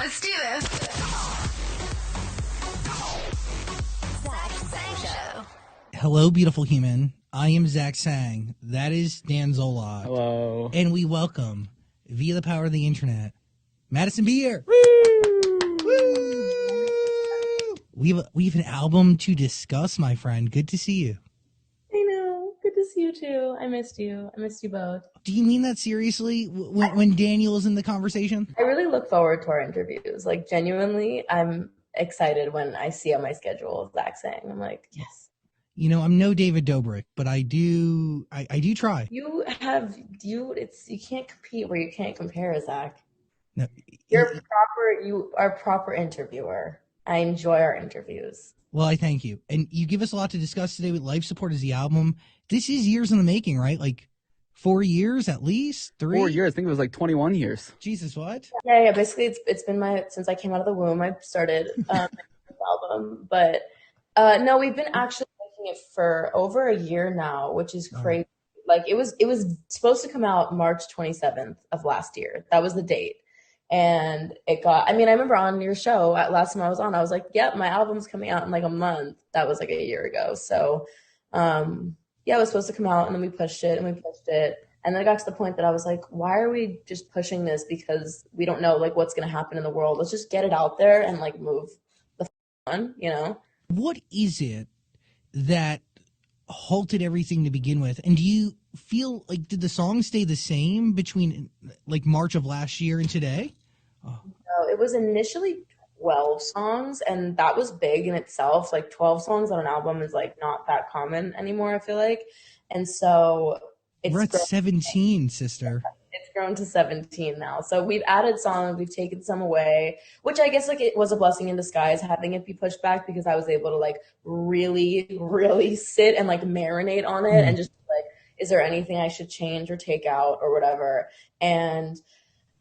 Let's do this. Zach Sang Show. Hello, beautiful human. I am Zach Sang. That is Dan Zolot. Hello. And we welcome, via the power of the internet, Madison Beer. Woo! Woo! We have an album to discuss, my friend. Good to see you. I know. Good to see you too. I missed you. I missed you both. Do you mean that seriously when Daniel is in the conversation? I really look forward to our interviews. Like, genuinely, I'm excited when I see on my schedule Zach Sang. I'm like, yes. You know, I'm no David Dobrik, but I do try. You can't compete where you can't compare, Zach. No, You are a proper interviewer. I enjoy our interviews. Well, I thank you. And you give us a lot to discuss today with Life Support as the album. This is years in the making, right? Like 4 years at least? 3? 4 years. I think it was like 21 years. Jesus, what? Yeah. Basically, it's been since I came out of the womb. I started this album, but no, we've been actually making it for over a year now, which is crazy. Like it was supposed to come out March 27th of last year. That was the date. And it got, I remember on your show, last time I was on, I was like, yep, my album's coming out in like a month. That was like a year ago. So, it was supposed to come out, and then we pushed it. And then it got to the point that I was like, why are we just pushing this? Because we don't know like what's going to happen in the world. Let's just get it out there and like move the on, you know? What is it that halted everything to begin with? And do you feel like, did the songs stay the same between like March of last year and today? No, it was initially 12 songs, and that was big in itself. Like 12 songs on an album is like not that common anymore, I feel like. And so we're at 17, sister. It's grown to 17 now. So we've added songs, we've taken some away, which I guess like it was a blessing in disguise having it be pushed back, because I was able to like really, really sit and like marinate on it and just like, is there anything I should change or take out or whatever? And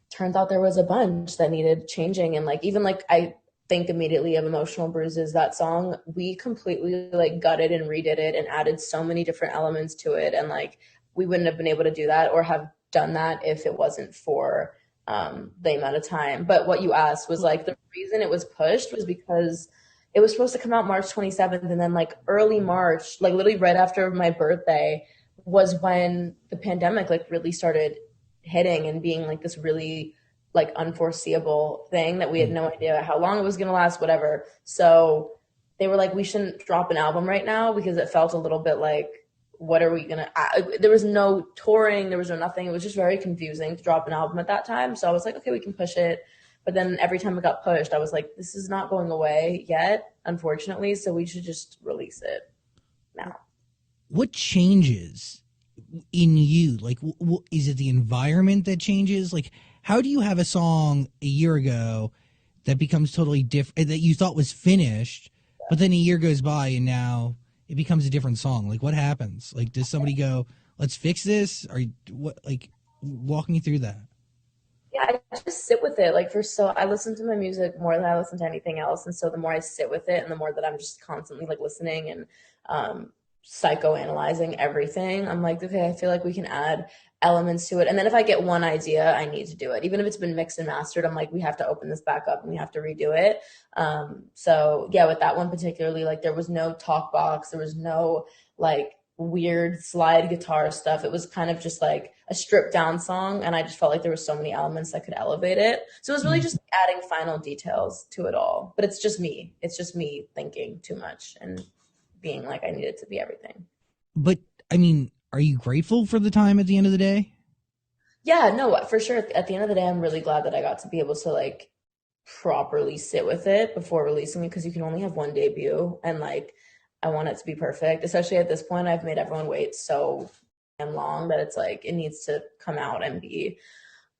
turns out there was a bunch that needed changing. And like, even like, I think immediately of Emotional Bruises, that song, we completely like gutted and redid it and added so many different elements to it. And like, we wouldn't have been able to do that or have done that if it wasn't for the amount of time. But what you asked was like, the reason it was pushed was because it was supposed to come out March 27th. And then like early March, like literally right after my birthday, was when the pandemic like really started hitting and being like this really like unforeseeable thing that we had no idea how long it was going to last, whatever. So they were like, we shouldn't drop an album right now, because it felt a little bit like, what are we going to, there was no touring, there was no nothing. It was just very confusing to drop an album at that time. So I was like, okay, we can push it. But then every time it got pushed, I was like, this is not going away yet, unfortunately. So we should just release it now. What changes in you? Like, is it the environment that changes? Like, how do you have a song a year ago that becomes totally different, that you thought was finished, but then a year goes by and now it becomes a different song? Like, what happens? Like, does somebody go, let's fix this? Or what? Like, walk me through that. Yeah, I just sit with it. Like, I listen to my music more than I listen to anything else. And so the more I sit with it and the more that I'm just constantly like listening and psychoanalyzing everything, I'm like, okay, I feel like we can add elements to it. And then if I get one idea, I need to do it. Even if it's been mixed and mastered, I'm like, we have to open this back up and we have to redo it. So yeah, with that one particularly, like there was no talk box. There was no like weird slide guitar stuff. It was kind of just like a stripped down song. And I just felt like there were so many elements that could elevate it. So it was really just adding final details to it all. But it's just me. It's just me thinking too much and being like, I need it to be everything. But I mean, are you grateful for the time at the end of the day? Yeah, no, for sure. At the end of the day, I'm really glad that I got to be able to like properly sit with it before releasing it, because you can only have one debut, and like I want it to be perfect. Especially at this point, I've made everyone wait so damn long that it's like it needs to come out and be,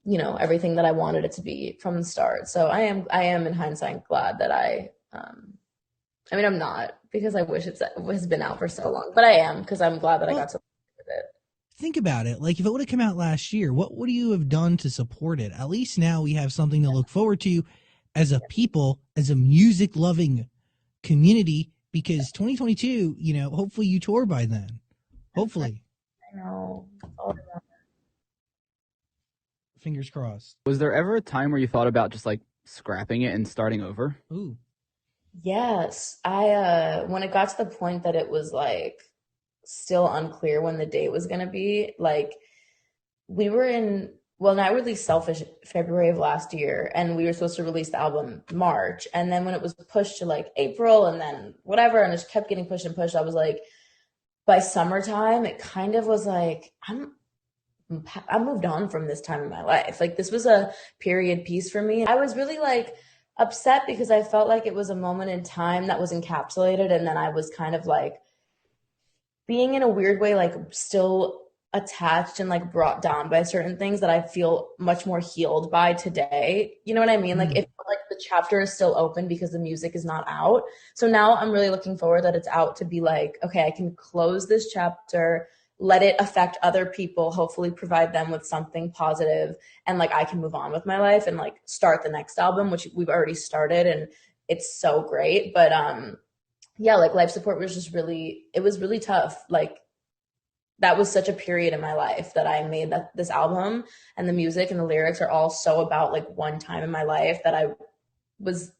you know, everything that I wanted it to be from the start. So I am in hindsight glad that I'm not, because I wish it has been out for so long, but I am, because I'm glad that I got to with it. Think about it. Like, if it would have come out last year, what would you have done to support it? At least now we have something to look forward to as a people, as a music-loving community, because 2022, you know, hopefully you tour by then. Hopefully. I know. Fingers crossed. Was there ever a time where you thought about just like scrapping it and starting over? Ooh. Yes. I when it got to the point that it was like still unclear when the date was gonna be, like we were in well, and I released Selfish February of last year, and we were supposed to release the album March. And then when it was pushed to like April and then whatever, and it just kept getting pushed and pushed, I was like, by summertime, it kind of was like, I moved on from this time in my life. Like this was a period piece for me. I was really like upset because I felt like it was a moment in time that was encapsulated, and then I was kind of like being in a weird way, like still attached and like brought down by certain things that I feel much more healed by today. You know what I mean? Like it felt like the chapter is still open because the music is not out. So now I'm really looking forward that it's out to be like, okay, I can close this chapter, let it affect other people, hopefully provide them with something positive, and like I can move on with my life and like start the next album, which we've already started, and it's so great. But yeah, like life support was just really, it was really tough. Like that was such a period in my life that I made this album, and the music and the lyrics are all so about like one time in my life that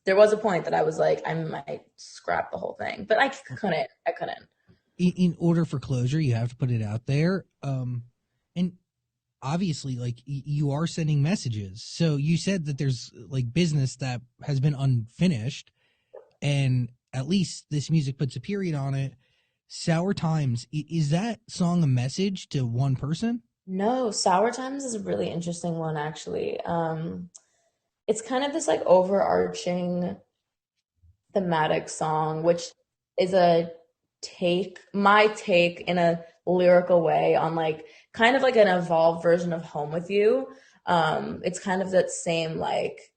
there was a point that I was like, I might scrap the whole thing, but I couldn't. In order for closure, you have to put it out there. And obviously, like you are sending messages. So you said that there's like business that has been unfinished, and at least this music puts a period on it. Sour Times, is that song a message to one person? No, Sour Times is a really interesting one, actually. It's kind of this like overarching thematic song, which is my take in a lyrical way on like kind of like an evolved version of Home with You. It's kind of that same like,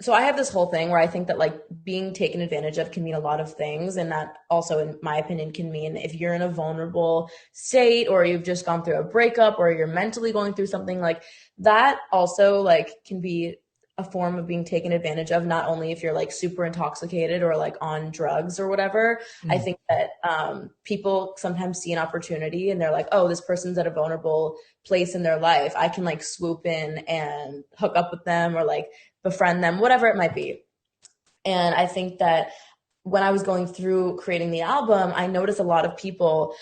so I have this whole thing where I think that like being taken advantage of can mean a lot of things, and that also in my opinion can mean if you're in a vulnerable state or you've just gone through a breakup or you're mentally going through something, like that also like can be a form of being taken advantage of, not only if you're like super intoxicated or like on drugs or whatever. I think that people sometimes see an opportunity and they're like, oh, this person's at a vulnerable place in their life, I can like swoop in and hook up with them or like befriend them, whatever it might be. And I think that when I was going through creating the album, I noticed a lot of people,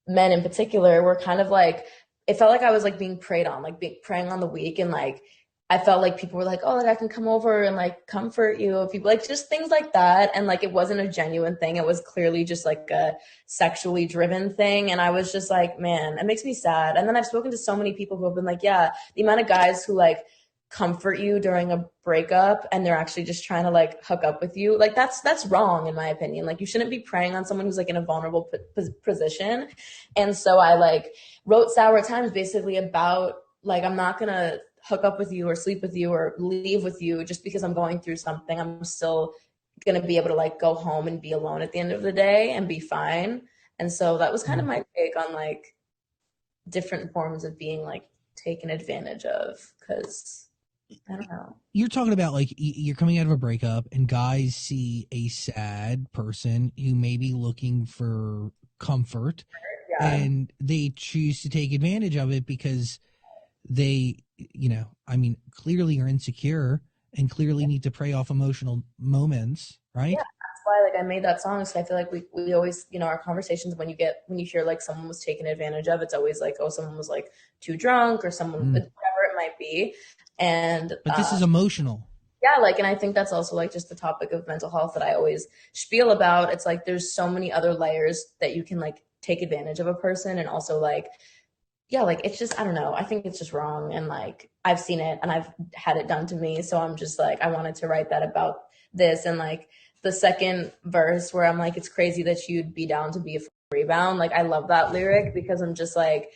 men in particular, were kind of like, it felt like I was like being preyed on, like preying on the weak. And like, I felt like people were like, oh, like I can come over and like comfort you. People like just things like that. And like, it wasn't a genuine thing. It was clearly just like a sexually driven thing. And I was just like, man, it makes me sad. And then I've spoken to so many people who have been like, yeah, the amount of guys who like comfort you during a breakup and they're actually just trying to like hook up with you, like that's wrong in my opinion. Like you shouldn't be preying on someone who's like in a vulnerable position. And so I like wrote Sour Times basically about like, I'm not gonna hook up with you or sleep with you or leave with you just because I'm going through something. I'm still gonna be able to like go home and be alone at the end of the day and be fine. And so that was kind of my take on like different forms of being like taken advantage of, because I don't know. You're talking about like you're coming out of a breakup and guys see a sad person who may be looking for comfort, and they choose to take advantage of it because they, I mean, clearly are insecure and clearly need to prey off emotional moments, right? Yeah, that's why like I made that song. So I feel like we always, our conversations when you hear like someone was taken advantage of, it's always like, oh, someone was like too drunk or someone, whatever it might be. But this is emotional. Yeah, like, and I think that's also like just the topic of mental health that I always spiel about. It's like there's so many other layers that you can like take advantage of a person, and also like, yeah, like it's just, I don't know. I think it's just wrong, and like I've seen it and I've had it done to me. So I'm just like, I wanted to write that about this. And like the second verse where I'm like, it's crazy that you'd be down to be a rebound. Like I love that lyric because I'm just like,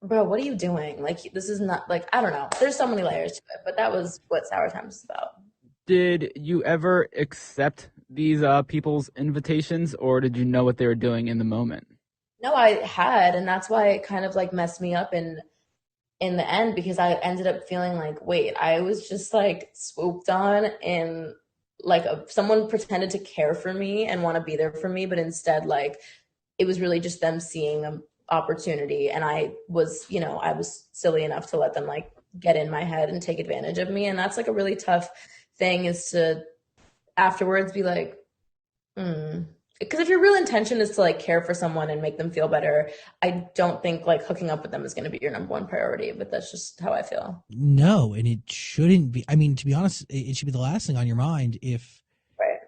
bro, what are you doing? Like, this is not like, I don't know. There's so many layers to it, but that was what Sour Times is about. Did you ever accept these people's invitations, or did you know what they were doing in the moment? No, I had, and that's why it kind of like messed me up in the end, because I ended up feeling like, wait, I was just like swooped on, and like someone pretended to care for me and want to be there for me, but instead like it was really just them seeing an opportunity, and I was silly enough to let them like get in my head and take advantage of me. And that's like a really tough thing, is to afterwards be like, because if your real intention is to like care for someone and make them feel better, I don't think like hooking up with them is going to be your number one priority. But that's just how I feel. No, and it shouldn't be. I mean, to be honest, it should be the last thing on your mind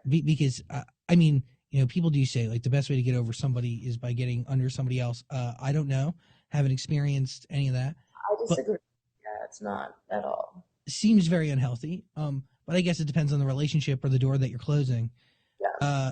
because I mean, you know, people do say like the best way to get over somebody is by getting under somebody else. I don't know, haven't experienced any of that. I disagree. Yeah, it's not at all. Seems very unhealthy. But I guess it depends on the relationship or the door that you're closing. Yeah.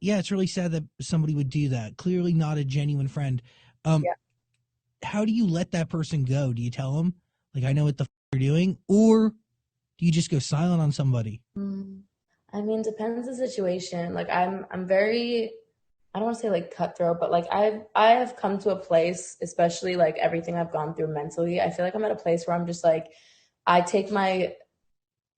Yeah, it's really sad that somebody would do that. Clearly not a genuine friend. How do you let that person go? Do you tell them, like, I know what the you're doing? Or do you just go silent on somebody? I mean, depends the situation. Like, I'm very, I don't want to say like cutthroat, but like I have come to a place, especially like everything I've gone through mentally, I feel like I'm at a place where I'm just like, I take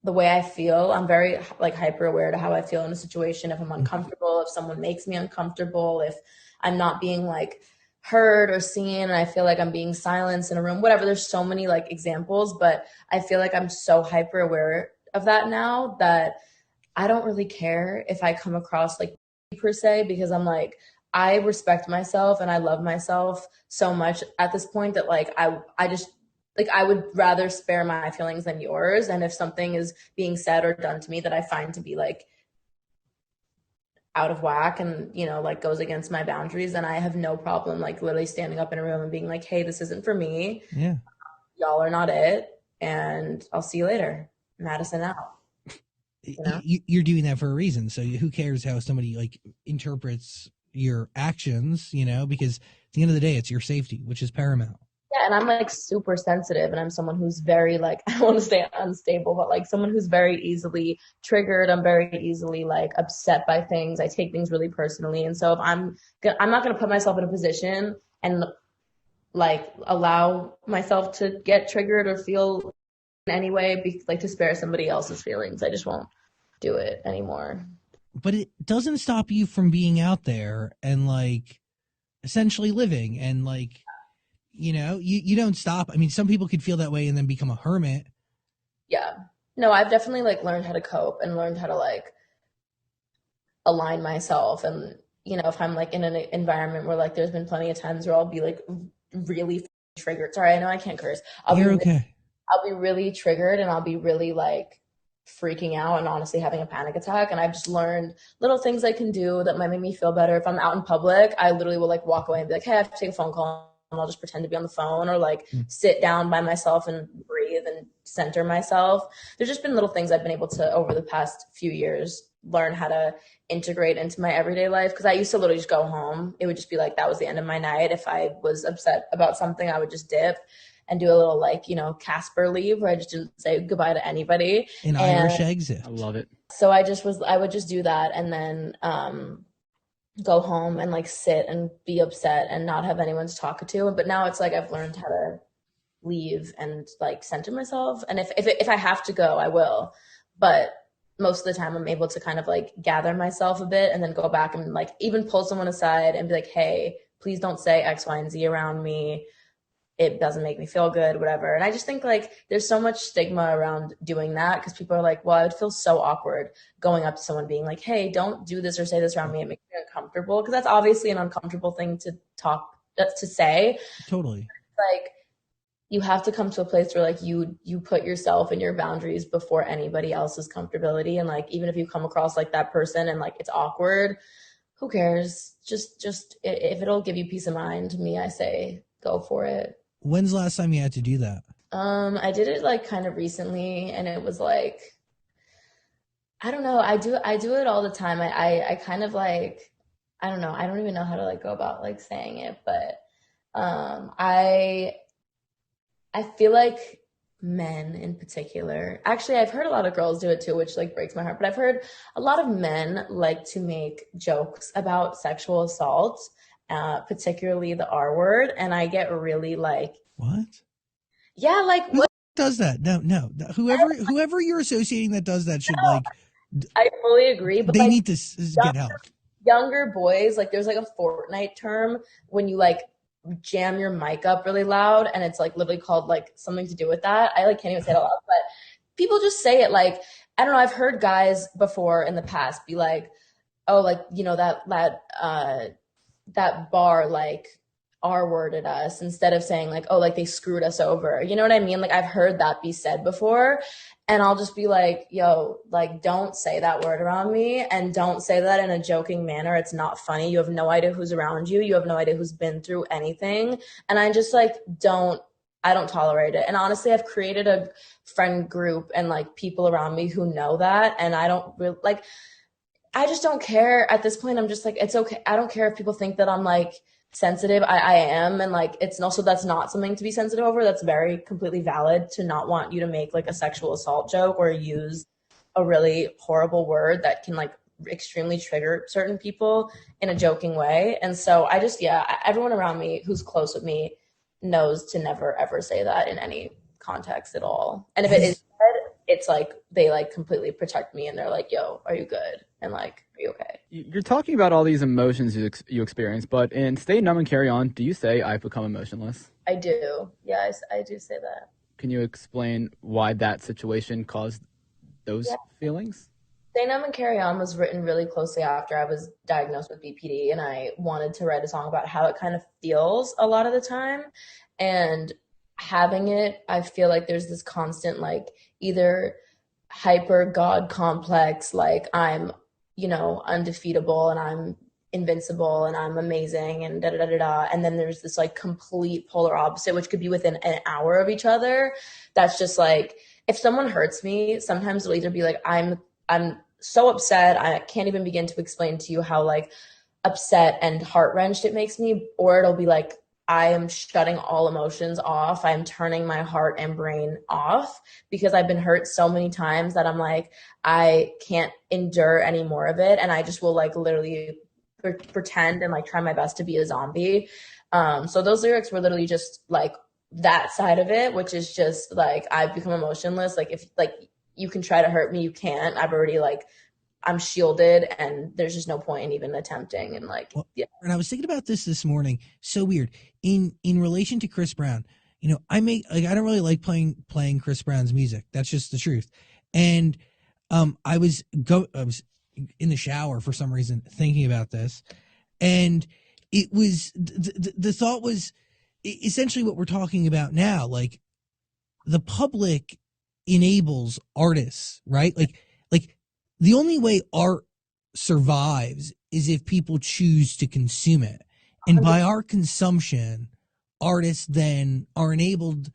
the way I feel. I'm very like hyper aware to how I feel in a situation. If I'm uncomfortable, if someone makes me uncomfortable, if I'm not being like heard or seen, and I feel like I'm being silenced in a room, whatever. There's so many like examples, but I feel like I'm so hyper aware of that now that I don't really care if I come across like per se, because I'm like, I respect myself and I love myself so much at this point that like I just like, I would rather spare my feelings than yours. And if something is being said or done to me that I find to be like out of whack and, you know, like goes against my boundaries, then I have no problem like literally standing up in a room and being like, hey, this isn't for me. Yeah. Y'all are not it. And I'll see you later. Madison out. You know? You're doing that for a reason. So who cares how somebody like interprets your actions, you know, because at the end of the day, it's your safety, which is paramount. Yeah, and I'm like super sensitive, and I'm someone who's very like, I don't want to say unstable, but like someone who's very easily triggered. I'm very easily like upset by things. I take things really personally. And so if I'm not going to put myself in a position and like allow myself to get triggered or feel in any way, like to spare somebody else's feelings. I just won't do it anymore. But it doesn't stop you from being out there and like essentially living and like, you know, you don't stop. I mean, some people could feel that way and then become a hermit. Yeah. No, I've definitely like learned how to cope and learned how to like align myself. And, you know, if I'm like in an environment where like there's been plenty of times where I'll be like really triggered. Sorry, I know I can't curse. You're okay. I'll be really triggered and I'll be really like freaking out and honestly having a panic attack. And I've just learned little things I can do that might make me feel better. If I'm out in public, I literally will like walk away and be like, hey, I have to take a phone call. And I'll just pretend to be on the phone or like sit down by myself and breathe and center myself. There's just been little things I've been able to, over the past few years, learn how to integrate into my everyday life. Because I used to literally just go home. It would just be like, that was the end of my night. If I was upset about something, I would just dip and do a little like, you know, Casper leave where I just didn't say goodbye to anybody. An Irish exit. I love it. So I would just do that and then go home and like sit and be upset and not have anyone to talk to. But now it's like I've learned how to leave and like center myself. And if I have to go, I will. But most of the time I'm able to kind of like gather myself a bit and then go back and like even pull someone aside and be like, hey, please don't say X, Y, and Z around me. It doesn't make me feel good, whatever. And I just think like there's so much stigma around doing that because people are like, well, I would feel so awkward going up to someone being like, hey, don't do this or say this around me. It makes me uncomfortable. Because that's obviously an uncomfortable thing to say. Totally. Like you have to come to a place where like you put yourself and your boundaries before anybody else's comfortability. And like even if you come across like that person and like it's awkward, who cares? Just if it'll give you peace of mind, me, I say go for it. When's the last time you had to do that? I did it like kind of recently and it was like, I don't know. I do it all the time. I kind of like, I don't know. I don't even know how to like go about like saying it, but I feel like men in particular, actually I've heard a lot of girls do it too, which like breaks my heart, but I've heard a lot of men like to make jokes about sexual assault. Particularly the R word, and I get really like, what? Yeah, like who what does that? No. Whoever you're associating that does that should like. I fully agree, but they like, need to get help. Younger boys, like there's like a Fortnite term when you like jam your mic up really loud, and it's like literally called like something to do with that. I like can't even say it out loud, but people just say it like, I don't know, I've heard guys before in the past be like, oh, like, you know, that bar like R-worded us, instead of saying like, oh, like they screwed us over. You know what I mean? Like I've heard that be said before, and I'll just be like, yo, like don't say that word around me, and don't say that in a joking manner. It's not funny. You have no idea who's around you. You have no idea who's been through anything. And I just like I don't tolerate it. And honestly, I've created a friend group and like people around me who know that, and I don't really like, I just don't care at this point. I'm just like, it's okay. I don't care if people think that I'm like sensitive. I am. And like, it's also, that's not something to be sensitive over. That's very completely valid to not want you to make like a sexual assault joke or use a really horrible word that can like extremely trigger certain people in a joking way. And so I just, everyone around me who's close with me knows to never ever say that in any context at all. And if it is said, it's like they like completely protect me, and they're like, yo, are you good? And like, are you okay? You're talking about all these emotions you experience, but in Stay Numb and Carry On, do you say I've become emotionless? I do. Yeah, I do say that. Can you explain why that situation caused those feelings? Stay Numb and Carry On was written really closely after I was diagnosed with BPD, and I wanted to write a song about how it kind of feels a lot of the time. And having it, I feel like there's this constant like either hyper God complex, like I'm, you know, undefeatable and I'm invincible and I'm amazing and da da da da da. And then there's this like complete polar opposite, which could be within an hour of each other. That's just like, if someone hurts me, sometimes it'll either be like, I'm so upset, I can't even begin to explain to you how like upset and heart-wrenched it makes me, or it'll be like, I am shutting all emotions off. I'm turning my heart and brain off because I've been hurt so many times that I'm like, I can't endure any more of it. And I just will like literally pretend and like try my best to be a zombie. So those lyrics were literally just like that side of it, which is just like, I've become emotionless. Like if like you can try to hurt me, you can't. I've already like, I'm shielded, and there's just no point in even attempting. And like, yeah. And I was thinking about this morning. So weird in relation to Chris Brown. You know, I don't really like playing Chris Brown's music. That's just the truth. And I was in the shower for some reason thinking about this, and it was the thought was essentially what we're talking about now. Like the public enables artists, right? Like the only way art survives is if people choose to consume it. And by our consumption, artists then are enabled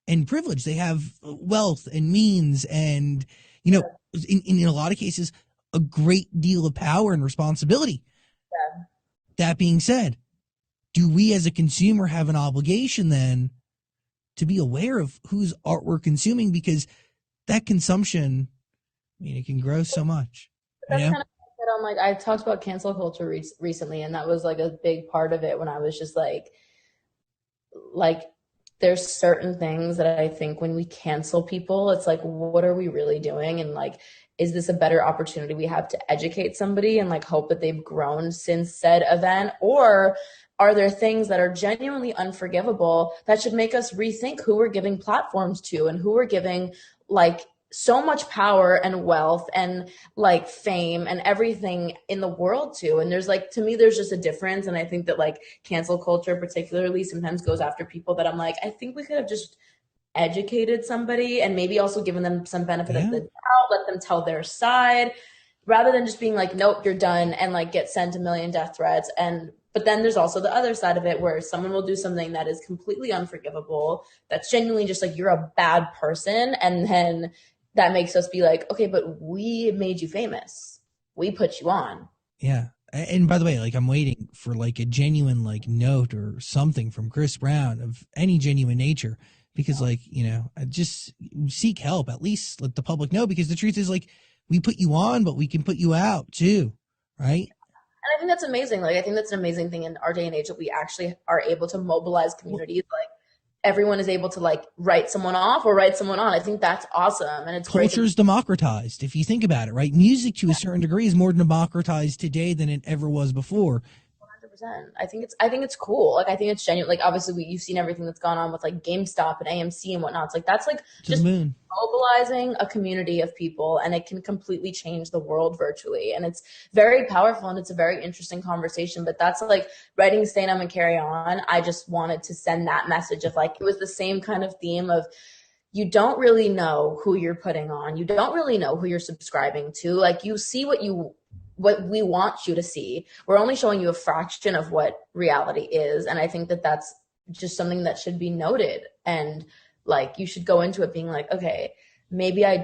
and privileged. They have wealth and means and, you know, in a lot of cases, a great deal of power and responsibility. Yeah. That being said, do we as a consumer have an obligation then to be aware of whose art we're consuming? Because that consumption, I mean, it can grow so much. That's kind of like I talked about cancel culture recently, and that was like a big part of it when I was just like there's certain things that I think when we cancel people, it's like, what are we really doing? And like, is this a better opportunity we have to educate somebody and like hope that they've grown since said event? Or are there things that are genuinely unforgivable that should make us rethink who we're giving platforms to and who we're giving like so much power and wealth and like fame and everything in the world to? And there's like, to me, there's just a difference. And I think that like cancel culture particularly sometimes goes after people that I'm like, I think we could have just educated somebody and maybe also given them some benefit of the doubt, let them tell their side, rather than just being like, nope, you're done, and like get sent a million death threats. But then there's also the other side of it where someone will do something that is completely unforgivable, that's genuinely just like, you're a bad person. And then that makes us be like, okay, but we made you famous. We put you on. Yeah. And by the way, like I'm waiting for like a genuine like note or something from Chris Brown of any genuine nature, because like, you know, I just seek help, at least let the public know, because the truth is like, we put you on, but we can put you out too. Right. And I think that's amazing. Like, I think that's an amazing thing in our day and age that we actually are able to mobilize communities. Like everyone is able to like write someone off or write someone on. I think that's awesome. And it's culture's democratized. If you think about it, right? Music to a certain degree is more democratized today than it ever was before. I think it's cool. Like, I think it's genuine. Like, obviously you've seen everything that's gone on with like GameStop and AMC and whatnot. It's like, that's like To just the moon. mobilizing a community of people, and it can completely change the world virtually. And it's very powerful, and it's a very interesting conversation. But that's like writing Stay Numb and Carry On. I just wanted to send that message of like, it was the same kind of theme of, you don't really know who you're putting on. You don't really know who you're subscribing to. Like, you see what we want you to see. We're only showing you a fraction of what reality is. And I think that that's just something that should be noted. And like, you should go into it being like, okay, maybe I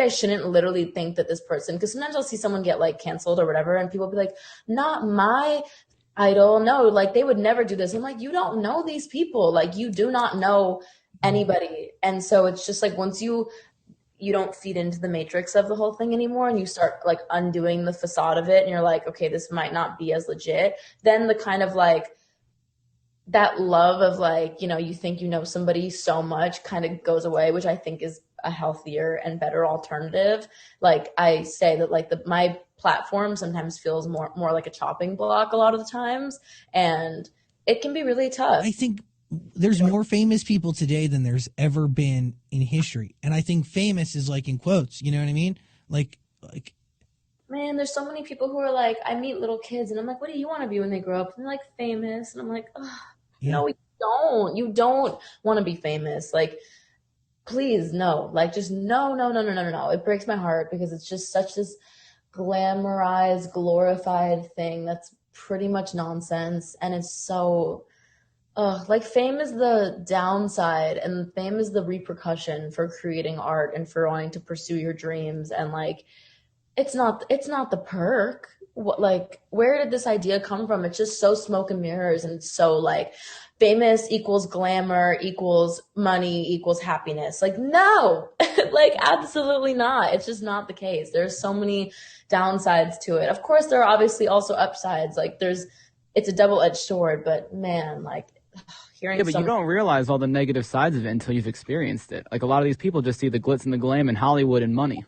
shouldn't literally think that this person, because sometimes I'll see someone get like canceled or whatever, and people be like, not my idol. No, like, they would never do this. I'm like, you don't know these people. Like, you do not know anybody. And so it's just like, once you don't feed into the matrix of the whole thing anymore, and you start like undoing the facade of it, and you're like, okay, this might not be as legit, then the kind of like that love of like, you think you know somebody so much kind of goes away, which I think is a healthier and better alternative. Like, I say that like my platform sometimes feels more like a chopping block a lot of the times, and it can be really tough. I think there's more famous people today than there's ever been in history. And I think famous is like in quotes, you know what I mean? Like, man, there's so many people who are like, I meet little kids and I'm like, what do you want to be when they grow up? And they're like, famous. And I'm like, oh, yeah. no, you don't want to be famous. Like, please, no, like, just no. It breaks my heart, because it's just such this glamorized, glorified thing that's pretty much nonsense. And it's so, like, fame is the downside, and fame is the repercussion for creating art and for wanting to pursue your dreams. And like, it's not the perk. What, like, where did this idea come from? It's just so smoke and mirrors, and it's so like, famous equals glamour equals money equals happiness. Like, no, like, absolutely not. It's just not the case. There's so many downsides to it. Of course, there are obviously also upsides. Like, it's a double-edged sword, but man, like, hearing but you don't realize all the negative sides of it until you've experienced it. Like, a lot of these people just see the glitz and the glam in Hollywood and money.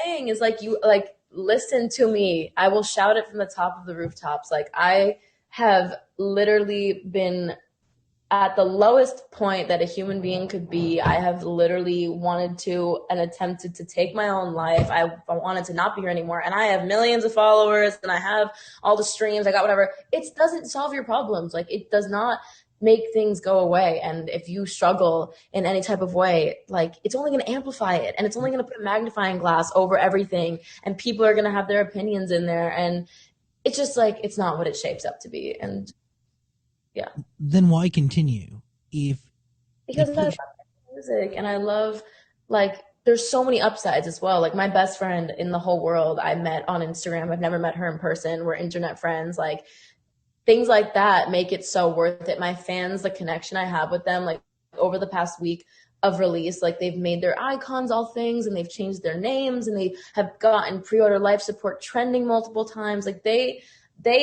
Saying is like, you like, listen to me. I will shout it from the top of the rooftops. Like, I have literally been at the lowest point that a human being could be. I have literally wanted to and attempted to take my own life. I wanted to not be here anymore. And I have millions of followers, and I have all the streams. I got whatever. It doesn't solve your problems. Like, it does not make things go away. And if you struggle in any type of way, like, it's only going to amplify it, and it's only going to put a magnifying glass over everything, and people are going to have their opinions in there, and it's just like, it's not what it shapes up to be. And yeah. Then why continue? Because I love music, and I love, like, there's so many upsides as well. Like, my best friend in the whole world I met on Instagram. I've never met her in person. We're internet friends. Like, things like that make it so worth it. My fans, the connection I have with them, like, over the past week of release, like, they've made their icons all things, and they've changed their names, and they have gotten pre-order life support trending multiple times. Like, they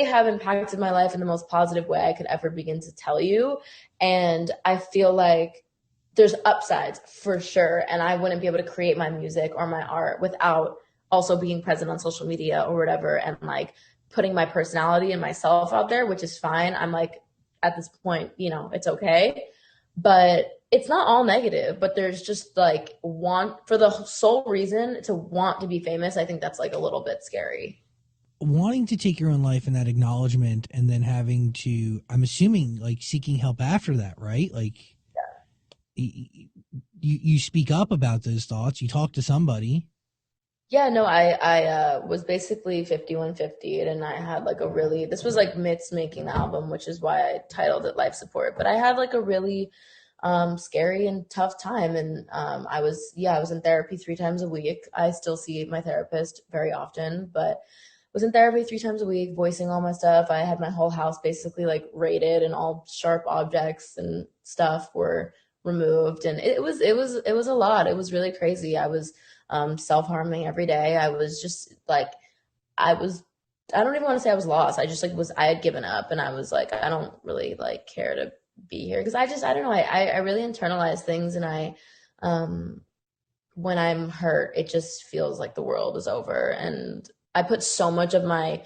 have impacted my life in the most positive way I could ever begin to tell you. And I feel like there's upsides for sure. And I wouldn't be able to create my music or my art without also being present on social media or whatever, and like putting my personality and myself out there, which is fine. I'm like, at this point, it's okay. But it's not all negative, but there's just like for the sole reason to want to be famous. I think that's like a little bit scary. Wanting to take your own life and that acknowledgement, and then having to, I'm assuming, like, seeking help after that, right? Like, yeah. You speak up about those thoughts. You talk to somebody. Yeah, no, I was basically 5150, and I had like this was like midst making the album, which is why I titled it Life Support. But I had like a really scary and tough time, and I was in therapy 3 times a week. I still see my therapist very often, but was in therapy 3 times a week, voicing all my stuff. I had my whole house basically like raided, and all sharp objects and stuff were removed, and it was a lot. It was really crazy. I was self-harming every day. I was just like, I don't even want to say I was lost. I just like I had given up, and I was like, I don't really like care to be here, because I don't know. I really internalize things, and when I'm hurt, it just feels like the world is over, and I put so much of my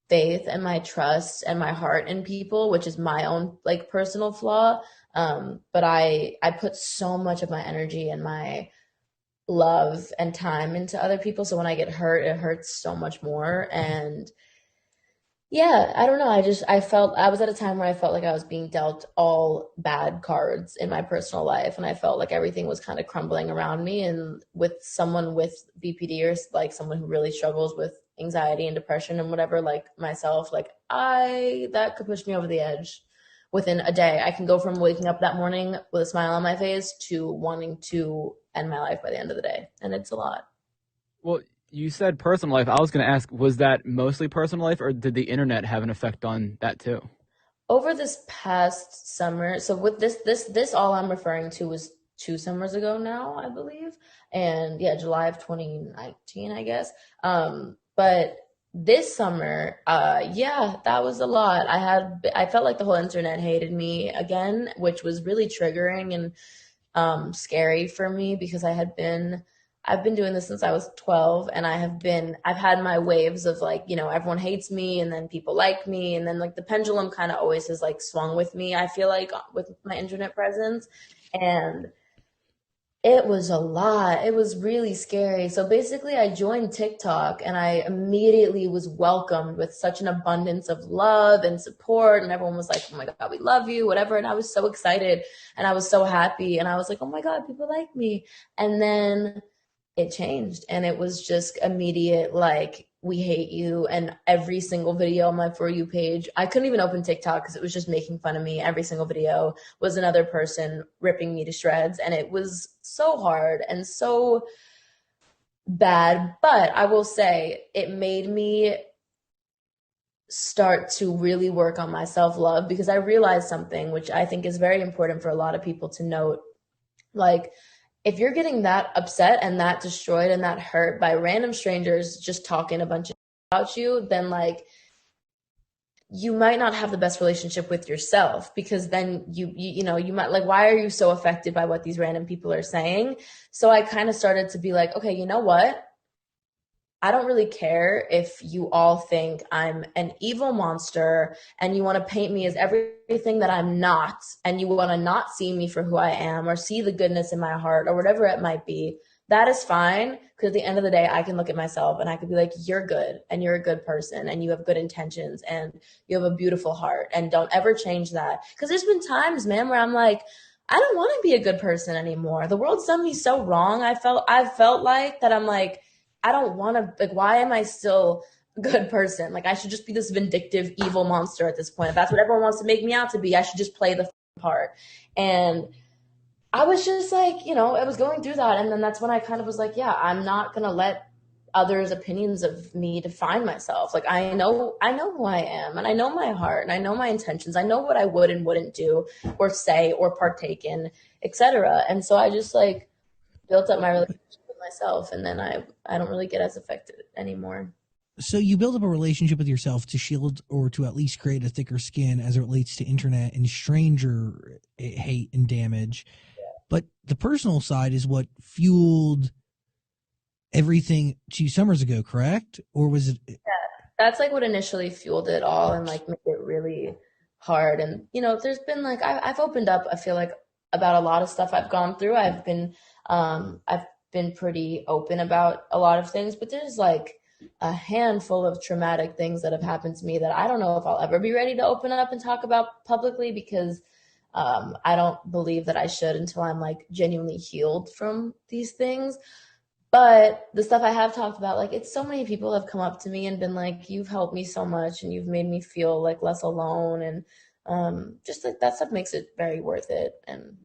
faith and my trust and my heart in people, which is my own like personal flaw. But I put so much of my energy and my love and time into other people. So when I get hurt, it hurts so much more. And yeah, I don't know. I was at a time where I felt like I was being dealt all bad cards in my personal life. And I felt like everything was kind of crumbling around me. And with someone with BPD or like someone who really struggles with anxiety and depression and whatever, like myself, like that could push me over the edge within a day. I can go from waking up that morning with a smile on my face to wanting to end my life by the end of the day. And it's a lot. Well, you said personal life. I was going to ask, was that mostly personal life, or did the internet have an effect on that too? Over this past summer, so with this all I'm referring to was 2 summers ago now, I believe. And yeah, July of 2019, I guess. But this summer, yeah, that was a lot. I felt like the whole internet hated me again, which was really triggering and scary for me because I've been doing this since I was 12, and I've had my waves of like, everyone hates me and then people like me. And then like the pendulum kind of always has like swung with me, I feel like, with my internet presence. And it was a lot. It was really scary. So basically I joined TikTok and I immediately was welcomed with such an abundance of love and support. And everyone was like, oh my God, we love you, whatever. And I was so excited and I was so happy. And I was like, oh my God, people like me. And then it changed and it was just immediate, like, we hate you. And every single video on my For You page, I couldn't even open TikTok because it was just making fun of me. Every single video was another person ripping me to shreds. And it was so hard and so bad. But I will say it made me start to really work on my self-love because I realized something, which I think is very important for a lot of people to note. Like, if you're getting that upset and that destroyed and that hurt by random strangers just talking a bunch of about you, then like you might not have the best relationship with yourself because then you might like, why are you so affected by what these random people are saying? So I kind of started to be like, okay, you know what? I don't really care if you all think I'm an evil monster and you want to paint me as everything that I'm not, and you want to not see me for who I am or see the goodness in my heart or whatever it might be. That is fine, because at the end of the day, I can look at myself and I could be like, you're good and you're a good person and you have good intentions and you have a beautiful heart, and don't ever change that. Because there's been times, man, where I'm like, I don't want to be a good person anymore. The world's done me so wrong. I felt like that. I'm like, I don't want to, like, why am I still a good person? Like, I should just be this vindictive, evil monster at this point. If that's what everyone wants to make me out to be, I should just play the part. And I was just like, I was going through that. And then that's when I kind of was like, yeah, I'm not going to let others' opinions of me define myself. Like, I know who I am, and I know my heart, and I know my intentions. I know what I would and wouldn't do or say or partake in, etc. And so I just like built up my relationship with myself, and then I don't really get as affected anymore. So you build up a relationship with yourself to shield or to at least create a thicker skin as it relates to internet and stranger hate and damage. Yeah. But the personal side is what fueled everything 2 summers ago, correct? Or was it? Yeah, that's like what initially fueled it all and like made it really hard. And, there's been like, I've opened up, I feel like, about a lot of stuff I've gone through. I've been pretty open about a lot of things, but there's like a handful of traumatic things that have happened to me that I don't know if I'll ever be ready to open up and talk about publicly, because I don't believe that I should until I'm like genuinely healed from these things. But the stuff I have talked about, like, it's so many people have come up to me and been like, you've helped me so much and you've made me feel like less alone. And just like that stuff makes it very worth it. And